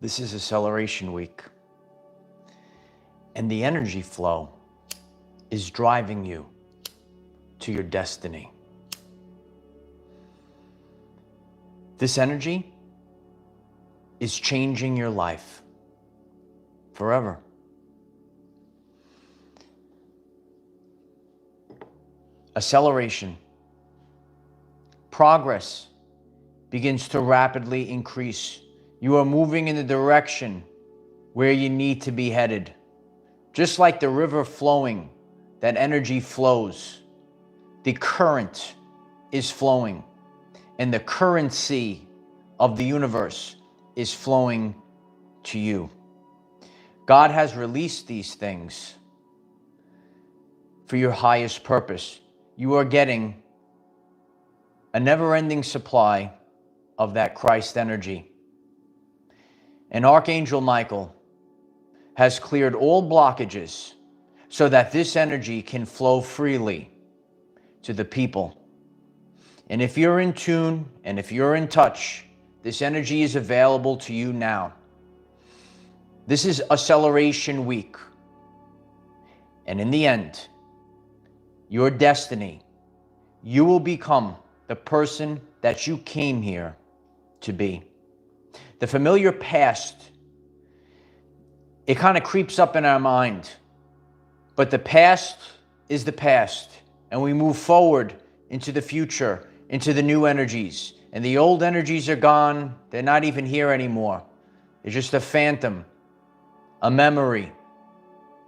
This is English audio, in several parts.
This is acceleration week. And the energy flow is driving you to your destiny. This energy is changing your life forever. Acceleration. Progress begins to rapidly increase. You are moving in the direction where you need to be headed. Just like the river flowing, that energy flows. The current is flowing, and the currency of the universe is flowing to you. God has released these things for your highest purpose. You are getting a never-ending supply of that Christ energy. And Archangel Michael has cleared all blockages so that this energy can flow freely to the people. And if you're in tune and if you're in touch, this energy is available to you now. This is acceleration week. And in the end, your destiny, you will become the person that you came here to be. The familiar past, it kind of creeps up in our mind. But the past is the past. And we move forward into the future, into the new energies. And the old energies are gone. They're not even here anymore. They're just a phantom, a memory.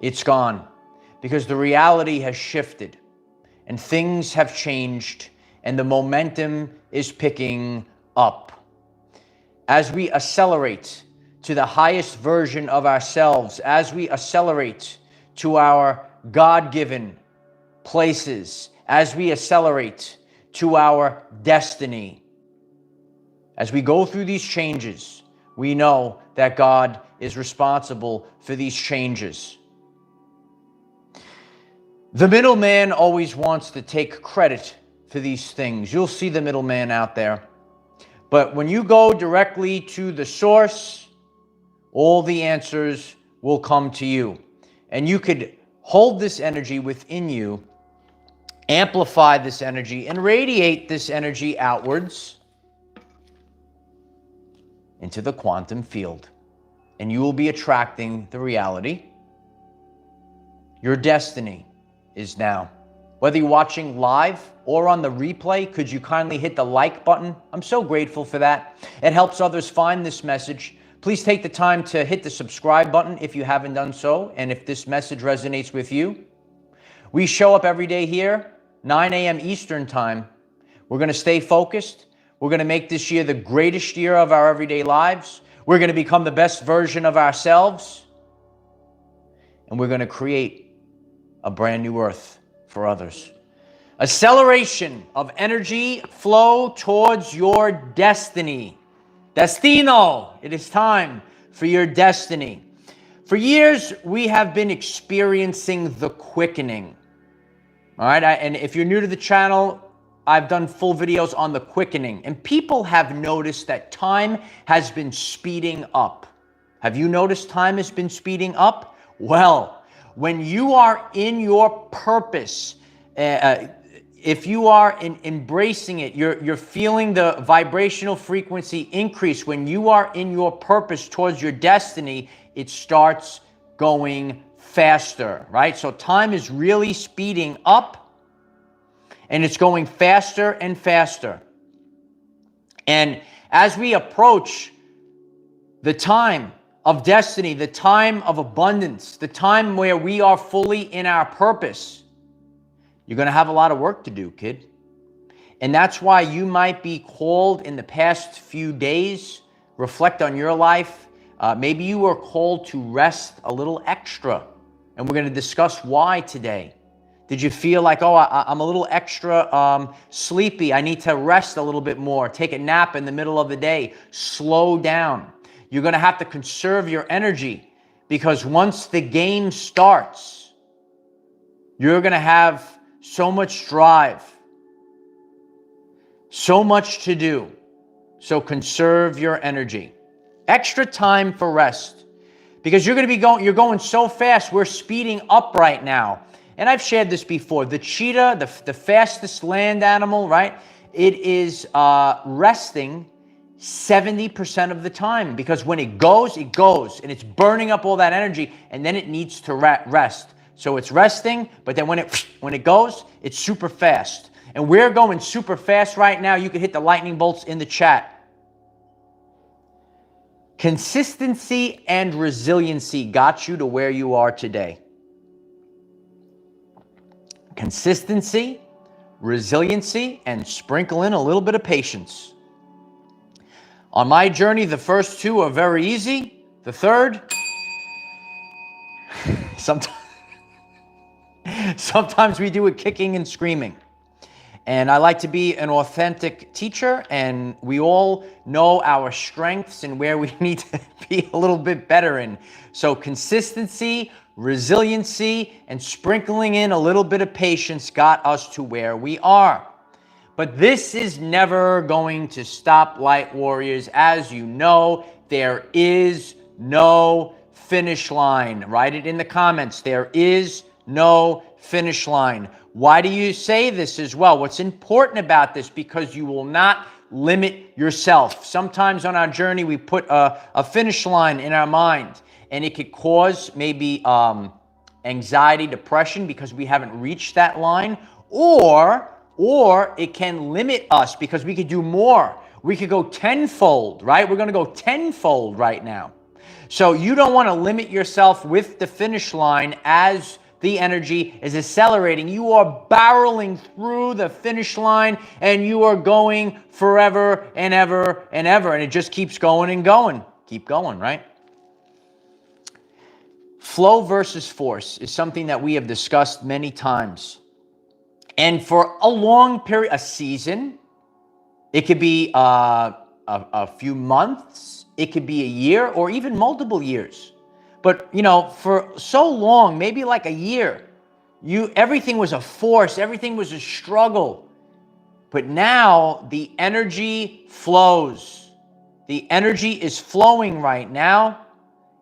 It's gone. Because the reality has shifted. And things have changed. And the momentum is picking up. As we accelerate to the highest version of ourselves, as we accelerate to our God-given places, as we accelerate to our destiny, as we go through these changes, we know that God is responsible for these changes. The middleman always wants to take credit for these things. You'll see the middleman out there. But when you go directly to the source, all the answers will come to you. And you could hold this energy within you, amplify this energy, and radiate this energy outwards into the quantum field. And you will be attracting the reality. Your destiny is now. Whether you're watching live or on the replay, could you kindly hit the like button? I'm so grateful for that. It helps others find this message. Please take the time to hit the subscribe button if you haven't done so, and if this message resonates with you. We show up every day here, 9 a.m. Eastern Time. We're going to stay focused. We're going to make this year the greatest year of our everyday lives. We're going to become the best version of ourselves. And we're going to create a brand new earth for others. Acceleration of energy flow towards your destiny. Destino. It is time for your destiny. For years, we have been experiencing the quickening. All right. And if you're new to the channel, I've done full videos on the quickening. And people have noticed that time has been speeding up. Have you noticed time has been speeding up? Well, when you are in your purpose, if you are embracing it, you're feeling the vibrational frequency increase. When you are in your purpose towards your destiny, it starts going faster, right? So time is really speeding up, and it's going faster and faster. And as we approach the time of destiny, the time of abundance, the time where we are fully in our purpose, you're going to have a lot of work to do, kid. And that's why you might be called in the past few days. Reflect on your life. Maybe you were called to rest a little extra. And we're going to discuss why today. Did you feel like, oh, I'm a little extra sleepy. I need to rest a little bit more. Take a nap in the middle of the day. Slow down. You're going to have to conserve your energy, because once the game starts, you're going to have so much drive, so much to do. So conserve your energy. Extra time for rest. Because you're going so fast, we're speeding up right now. And I've shared this before. The cheetah, the fastest land animal, right? It is resting 70% of the time, because when it goes, and it's burning up all that energy, and then it needs to rest. So it's resting, but then when it goes, it's super fast. And we're going super fast right now. You can hit the lightning bolts in the chat. Consistency and resiliency got you to where you are today. Consistency, resiliency, and sprinkle in a little bit of patience. On my journey, the first two are very easy. The third, sometimes we do it kicking and screaming. And I like to be an authentic teacher, and we all know our strengths and where we need to be a little bit better in. So consistency, resiliency, and sprinkling in a little bit of patience got us to where we are. But this is never going to stop, Light Warriors. As you know, there is no finish line. Write it in the comments. There is no finish line. Why do you say this as well? What's important about this? Because you will not limit yourself. Sometimes on our journey, we put a finish line in our mind, and it could cause maybe anxiety, depression, because we haven't reached that line, or it can limit us because we could do more. We could go tenfold, right? We're going to go tenfold right now. So you don't want to limit yourself with the finish line. As the energy is accelerating, you are barreling through the finish line, and you are going forever and ever and ever, and it just keeps going and going. Keep going, right? Flow versus force is something that we have discussed many times. And for a long period, a season, it could be a few months, it could be a year, or even multiple years. But, you know, for so long, maybe like a year, everything was a force, everything was a struggle. But now the energy flows. The energy is flowing right now.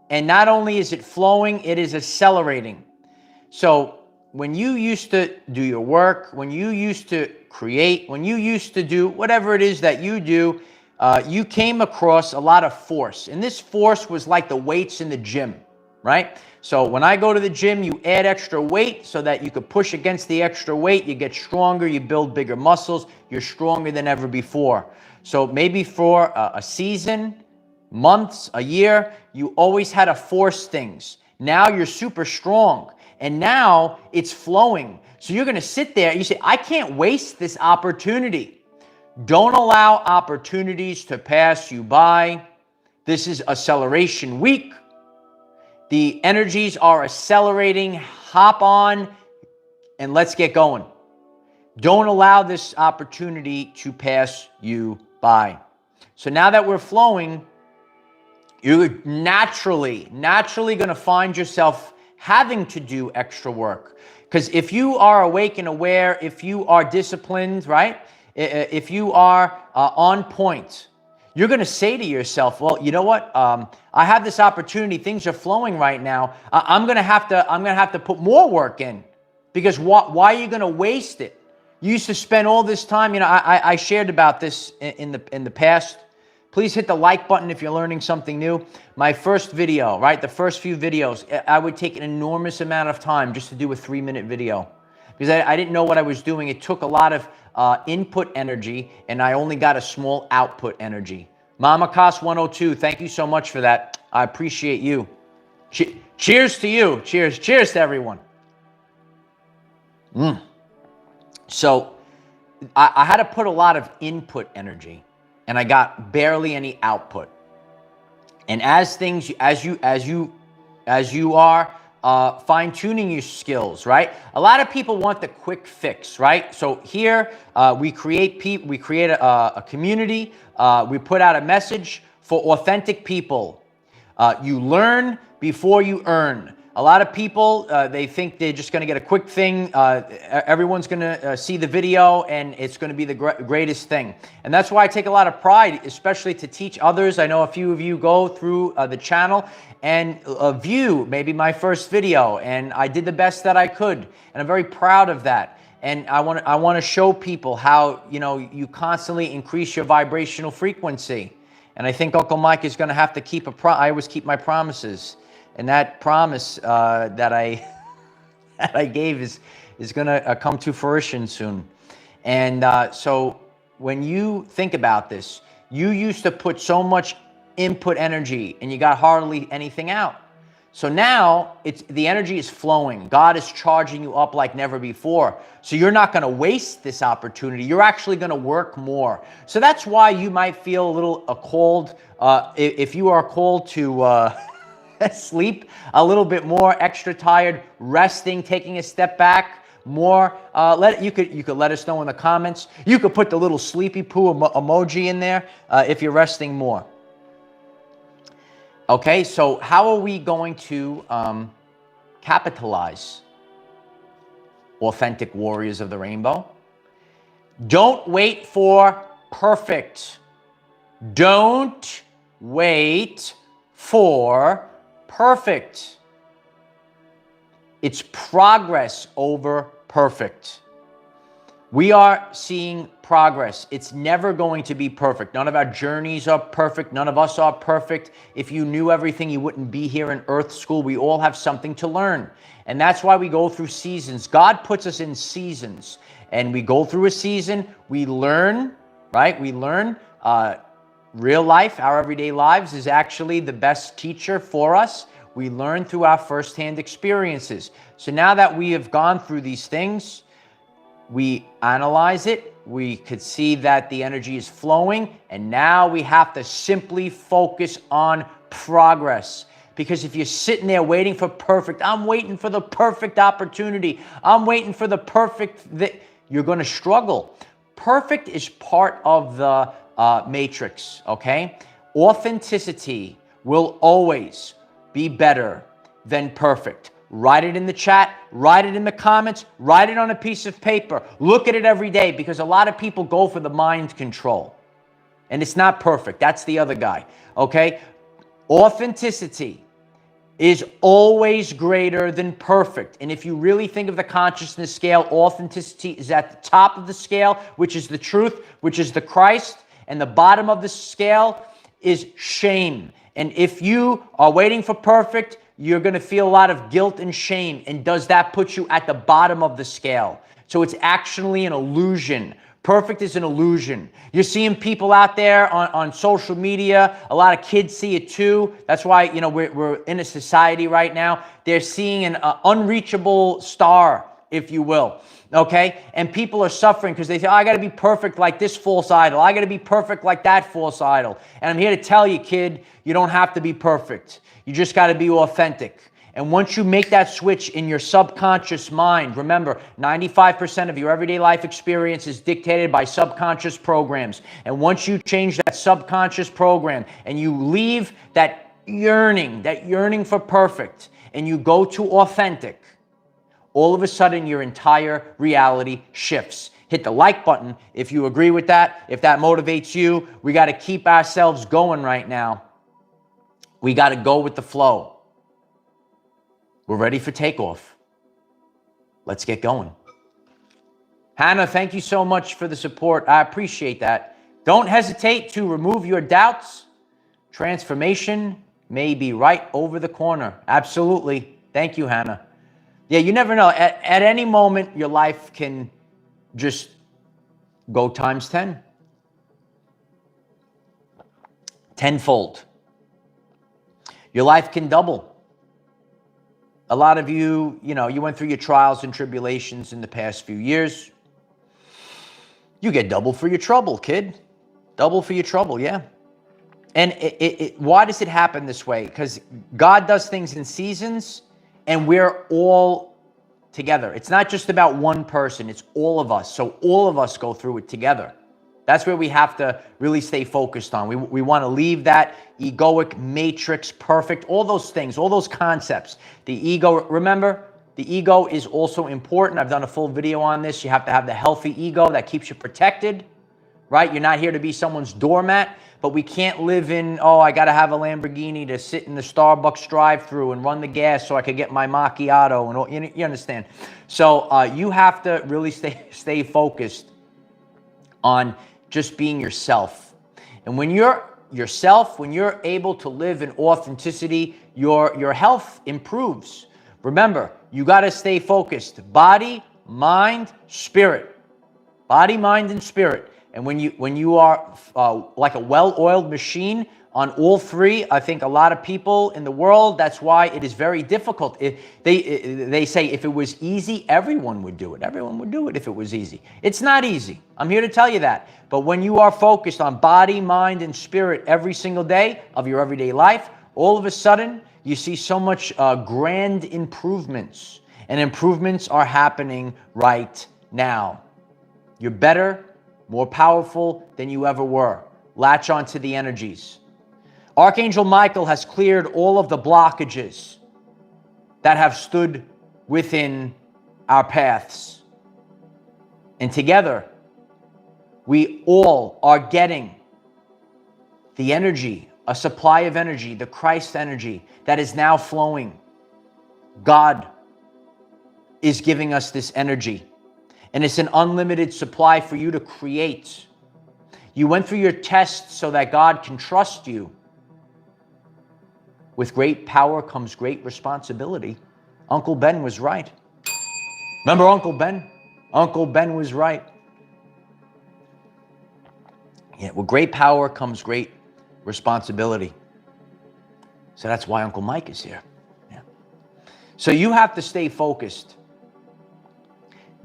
And not only is it flowing, it is accelerating. So when you used to do your work, when you used to create, when you used to do whatever it is that you do, you came across a lot of force. And this force was like the weights in the gym, right? So when I go to the gym, you add extra weight so that you could push against the extra weight. You get stronger, you build bigger muscles, you're stronger than ever before. So maybe for a season, months, a year, you always had to force things. Now you're super strong, and now it's flowing. So you're going to sit there and you say, I can't waste this opportunity. Don't allow opportunities to pass you by. This is acceleration week. The energies are accelerating. Hop on and let's get going. Don't allow this opportunity to pass you by. So now that we're flowing, you're naturally going to find yourself having to do extra work. Because if you are awake and aware, if you are disciplined, right? If you are on point, you're going to say to yourself, well, you know what? I have this opportunity. Things are flowing right now. I'm going to have to put more work in, because why are you going to waste it? You used to spend all this time. You know, I shared about this in the past. Please hit the like button if you're learning something new. My first video, right? The first few videos, I would take an enormous amount of time just to do a 3-minute video, because I didn't know what I was doing. It took a lot of input energy, and I only got a small output energy. Mama Cos 102, thank you so much for that. I appreciate you. Cheers to you. Cheers. Cheers to everyone. So I had to put a lot of input energy, and I got barely any output. And as you are fine-tuning your skills, right? A lot of people want the quick fix, right? So here we create a community. We put out a message for authentic people. You learn before you earn. A lot of people, they think they're just going to get a quick thing. Everyone's going to see the video and it's going to be the greatest thing. And that's why I take a lot of pride, especially to teach others. I know a few of you go through the channel and view maybe my first video, and I did the best that I could. And I'm very proud of that. And I want to show people how, you know, you constantly increase your vibrational frequency. And I think Uncle Mike is going to have to keep I always keep my promises. And that promise that I gave is going to come to fruition soon. And so when you think about this, you used to put so much input energy and you got hardly anything out. So now the energy is flowing. God is charging you up like never before. So you're not going to waste this opportunity. You're actually going to work more. So that's why you might feel a little called, if you are called to sleep a little bit more, extra tired, resting, taking a step back more. You could let us know in the comments. You could put the little sleepy poo emoji in there if you're resting more. Okay, so how are we going to capitalize authentic warriors of the rainbow? Don't wait for perfect. Don't wait for perfect. It's progress over perfect. We are seeing progress. It's never going to be perfect. None of our journeys are perfect. None of us are perfect. If you knew everything, you wouldn't be here in Earth School. We all have something to learn. And that's why we go through seasons. God puts us in seasons. And we go through a season, we learn, right? We learn. Real life, our everyday lives, is actually the best teacher for us. We learn through our firsthand experiences. So now that we have gone through these things, we analyze it, we could see that the energy is flowing, and now we have to simply focus on progress. Because if you're sitting there waiting for perfect, I'm waiting for the perfect opportunity, I'm waiting for the perfect, you're going to struggle. Perfect is part of the matrix, okay? Authenticity will always be better than perfect. Write it in the chat, write it in the comments, write it on a piece of paper. Look at it every day, because a lot of people go for the mind control. And it's not perfect. That's the other guy, okay? Authenticity is always greater than perfect. And if you really think of the consciousness scale, authenticity is at the top of the scale, which is the truth, which is the Christ. And the bottom of the scale is shame. And if you are waiting for perfect, you're going to feel a lot of guilt and shame. And does that put you at the bottom of the scale? So it's actually an illusion. Perfect is an illusion. You're seeing people out there on social media. A lot of kids see it too. That's why, you know, we're in a society right now. They're seeing an unreachable star, if you will. Okay? And people are suffering because they say, oh, I got to be perfect like this false idol. I got to be perfect like that false idol. And I'm here to tell you, kid, you don't have to be perfect. You just got to be authentic. And once you make that switch in your subconscious mind, remember, 95% of your everyday life experience is dictated by subconscious programs. And once you change that subconscious program and you leave that yearning for perfect, and you go to authentic, all of a sudden your entire reality shifts. Hit the like button if you agree with that, if that motivates you. We got to keep ourselves going right now. We got to go with the flow. We're ready for takeoff. Let's get going. Hannah, thank you so much for the support. I appreciate that. Don't hesitate to remove your doubts. Transformation may be right over the corner. Absolutely. Thank you, Hannah. Yeah, you never know. At any moment, your life can just go times 10. Tenfold. Your life can double. A lot of you, you went through your trials and tribulations in the past few years. You get double for your trouble, kid. Double for your trouble, yeah. And why does it happen this way? Because God does things in seasons, and we're all together. It's not just about one person. It's all of us. So all of us go through it together. That's where we have to really stay focused on. We want to leave that egoic matrix, perfect, all those things, all those concepts. The ego, remember, the ego is also important. I've done a full video on this. You have to have the healthy ego that keeps you protected, right? You're not here to be someone's doormat, but we can't live in, oh, I got to have a Lamborghini to sit in the Starbucks drive-thru and run the gas so I could get my macchiato. And all, you understand? So you have to really stay focused on just being yourself. And when you're yourself, when you're able to live in authenticity, your health improves. Remember, you got to stay focused. Body, mind, spirit. Body, mind, and spirit. And when you are like a well-oiled machine on all three, I think a lot of people in the world, that's why it is very difficult. They say if it was easy, everyone would do it. Everyone would do it if it was easy. It's not easy. I'm here to tell you that. But when you are focused on body, mind, and spirit every single day of your everyday life, all of a sudden, you see so much grand improvements. And improvements are happening right now. You're better, more powerful than you ever were. Latch onto the energies. Archangel Michael has cleared all of the blockages that have stood within our paths. And together, we all are getting the energy, a supply of energy, the Christ energy that is now flowing. God is giving us this energy. And it's an unlimited supply for you to create. You went through your tests so that God can trust you. With great power comes great responsibility. Uncle Ben was right. Remember Uncle Ben? Uncle Ben was right. Yeah, with great power comes great responsibility. So that's why Uncle Mike is here. Yeah. So you have to stay focused.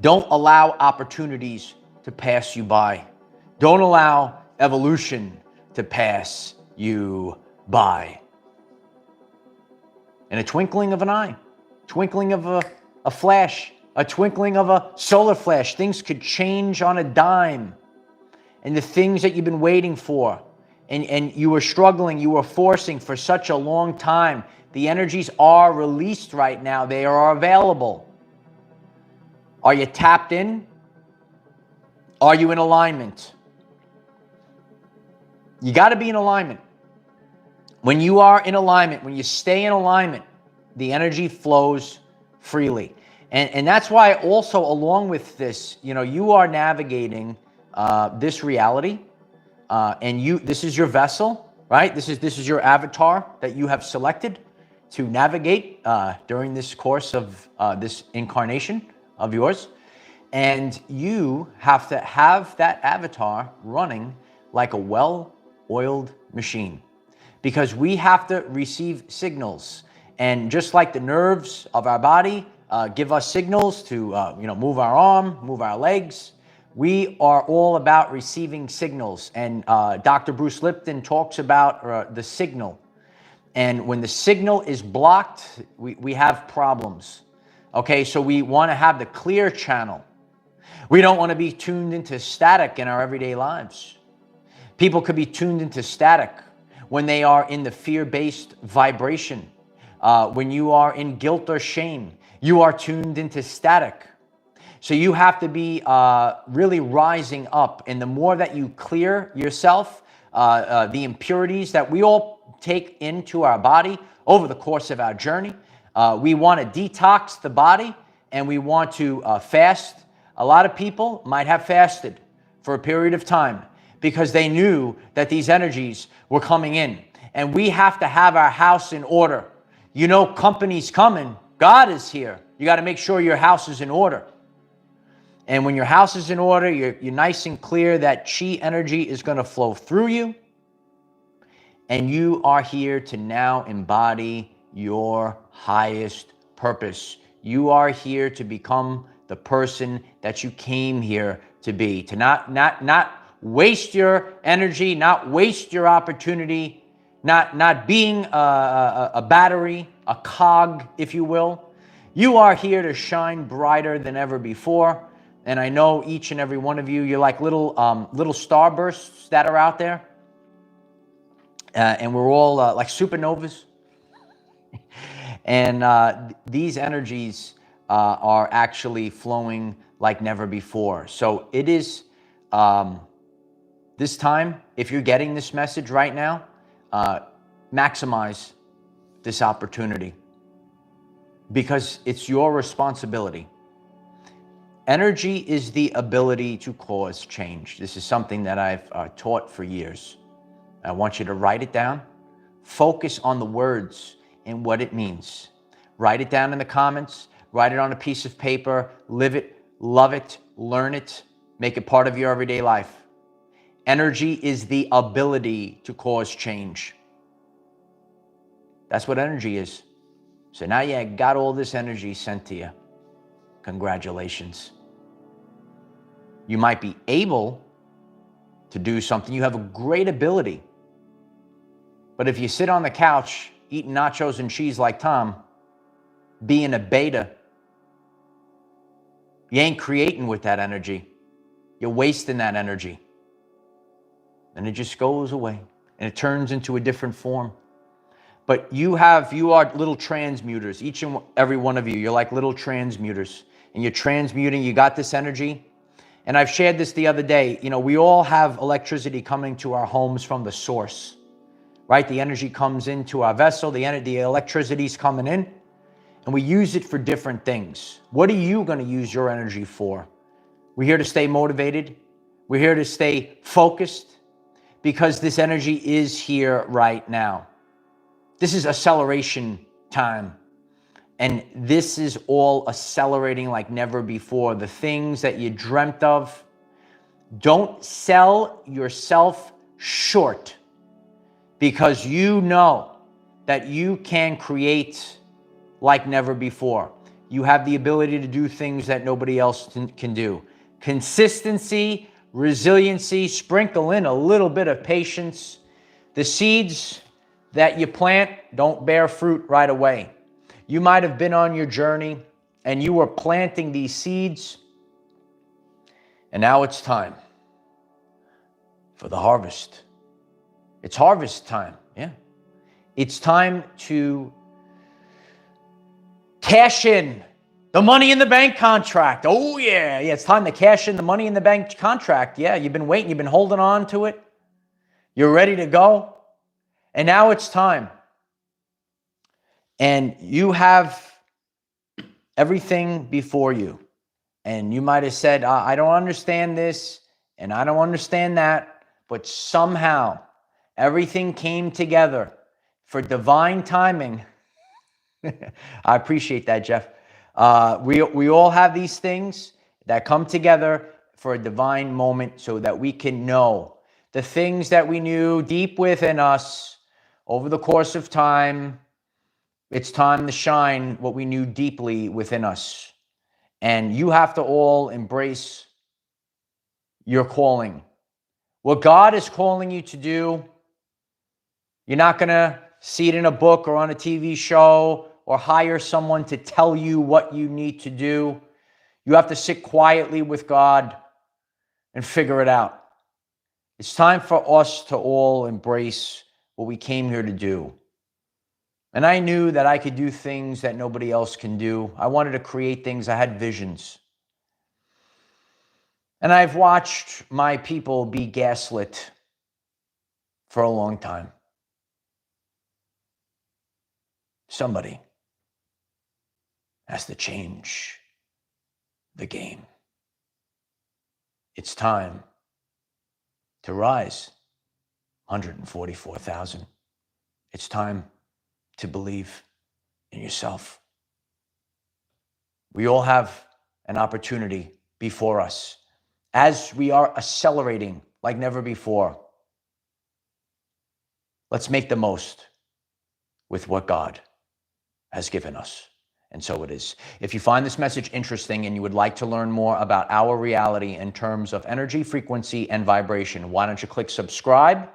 Don't allow opportunities to pass you by. Don't allow evolution to pass you by. In a twinkling of an eye, twinkling of a flash, a twinkling of a solar flash, things could change on a dime. And the things that you've been waiting for, and you were struggling, you were forcing for such a long time, the energies are released right now. They are available. Are you tapped in? Are you in alignment? You got to be in alignment. When you are in alignment, when you stay in alignment, the energy flows freely. And that's why also along with this, you are navigating this reality. And this is your vessel, right? This is your avatar that you have selected to navigate during this course of this incarnation of yours. And you have to have that avatar running like a well-oiled machine, because we have to receive signals. And just like the nerves of our body give us signals to move our arm, move our legs, we are all about receiving signals. And Dr. Bruce Lipton talks about the signal. And when the signal is blocked, we have problems. Okay, so we want to have the clear channel. We don't want to be tuned into static in our everyday lives. People could be tuned into static when they are in the fear-based vibration. When you are in guilt or shame, you are tuned into static. So you have to be really rising up. And the more that you clear yourself, the impurities that we all take into our body over the course of our journey, we want to detox the body, and we want to fast. A lot of people might have fasted for a period of time because they knew that these energies were coming in. And we have to have our house in order. Company's coming. God is here. You got to make sure your house is in order. And when your house is in order, you're nice and clear that chi energy is going to flow through you. And you are here to now embody your highest purpose. You are here to become the person that you came here to be, to not waste your energy, not waste your opportunity, not being a battery, a cog, if you will. You are here to shine brighter than ever before. And I know each and every one of you, you're like little starbursts that are out there. And we're all like supernovas. And these energies are actually flowing like never before. So it is this time, if you're getting this message right now, maximize this opportunity because it's your responsibility. Energy is the ability to cause change. This is something that I've taught for years. I want you to write it down. Focus on the words and what it means. Write it down in the comments. Write it on a piece of paper. Live it, love it, learn it. Make it part of your everyday life. Energy is the ability to cause change. That's what energy is. So now you got all this energy sent to you. Congratulations. You might be able to do something. You have a great ability. But if you sit on the couch eating nachos and cheese like Tom, being a beta, you ain't creating with that energy. You're wasting that energy. And it just goes away. And it turns into a different form. But you are little transmuters. Each and every one of you, you're like little transmuters. And you're transmuting, you got this energy. And I've shared this the other day. You know, we all have electricity coming to our homes from the source, right? The energy comes into our vessel, the electricity's coming in, and we use it for different things. What are you going to use your energy for? We're here to stay motivated. We're here to stay focused because this energy is here right now. This is acceleration time. And this is all accelerating like never before. The things that you dreamt of, don't sell yourself short because you know that you can create like never before. You have the ability to do things that nobody else can do. Consistency, resiliency, sprinkle in a little bit of patience. The seeds that you plant don't bear fruit right away. You might have been on your journey and you were planting these seeds, and now it's time for the harvest. It's harvest time, yeah. It's time to cash in the money in the bank contract. Oh yeah, it's time to cash in the money in the bank contract. Yeah, you've been waiting, you've been holding on to it. You're ready to go. And now it's time. And you have everything before you. And you might have said, I don't understand this and I don't understand that. But somehow everything came together for divine timing. I appreciate that, Jeff. We all have these things that come together for a divine moment so that we can know the things that we knew deep within us over the course of time. It's time to shine what we knew deeply within us. And you have to all embrace your calling. What God is calling you to do, you're not going to see it in a book or on a TV show or hire someone to tell you what you need to do. You have to sit quietly with God and figure it out. It's time for us to all embrace what we came here to do. And I knew that I could do things that nobody else can do. I wanted to create things. I had visions. And I've watched my people be gaslit for a long time. Somebody has to change the game. It's time to rise. 144,000. It's time to believe in yourself. We all have an opportunity before us as we are accelerating like never before. Let's make the most with what God has given us. And so it is. If you find this message interesting and you would like to learn more about our reality in terms of energy, frequency, and vibration, why don't you click subscribe?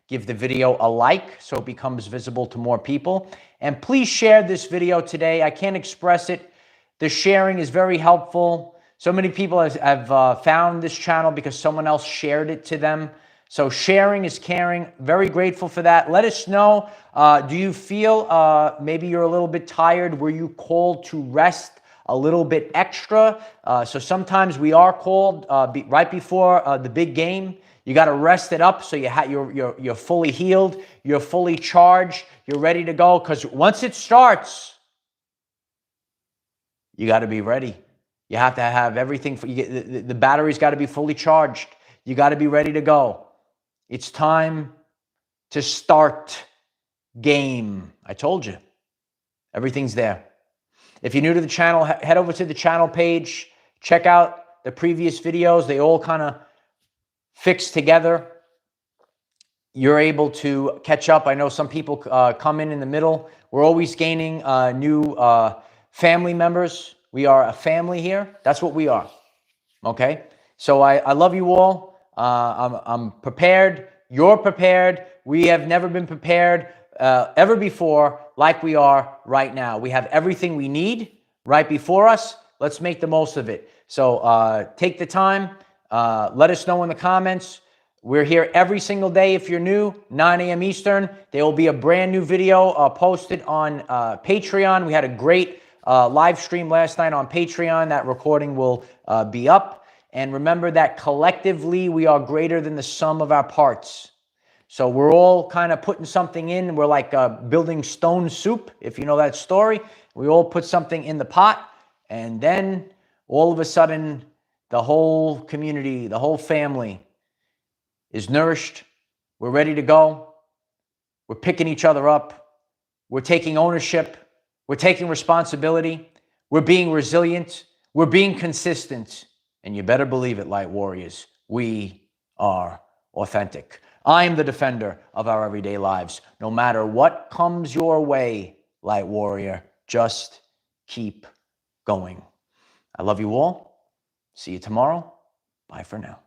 Give the video a like so it becomes visible to more people. And please share this video today. I can't express it. The sharing is very helpful So many people have found this channel because someone else shared it to them. So sharing is caring. Very grateful for that. Let us know. Do you feel maybe you're a little bit tired? Were you called to rest a little bit extra? So sometimes we are called right before the big game. You got to rest it up so you're fully healed. You're fully charged. You're ready to go. Because once it starts, you got to be ready. You have to have everything. The battery's got to be fully charged. You got to be ready to go. It's time to start game. I told you. Everything's there. If you're new to the channel, head over to the channel page. Check out the previous videos. They all kind of fix together. You're able to catch up. I know some people come in the middle. We're always gaining new family members. We are a family here. That's what we are. Okay? So I love you all. I'm prepared. You're prepared. We have never been prepared ever before like we are right now. We have everything we need right before us. Let's make the most of it. So take the time. Let us know in the comments. We're here every single day. If you're new, 9 a.m. Eastern. There will be a brand new video posted on Patreon. We had a great live stream last night on Patreon. That recording will be up. And remember that collectively we are greater than the sum of our parts. So we're all kind of putting something in. We're like building stone soup, if you know that story. We all put something in the pot, and then all of a sudden the whole community, the whole family is nourished. We're ready to go. We're picking each other up. We're taking ownership. We're taking responsibility. We're being resilient. We're being consistent. And you better believe it, Light Warriors. We are authentic. I am the defender of our everyday lives. No matter what comes your way, Light Warrior, just keep going. I love you all. See you tomorrow. Bye for now.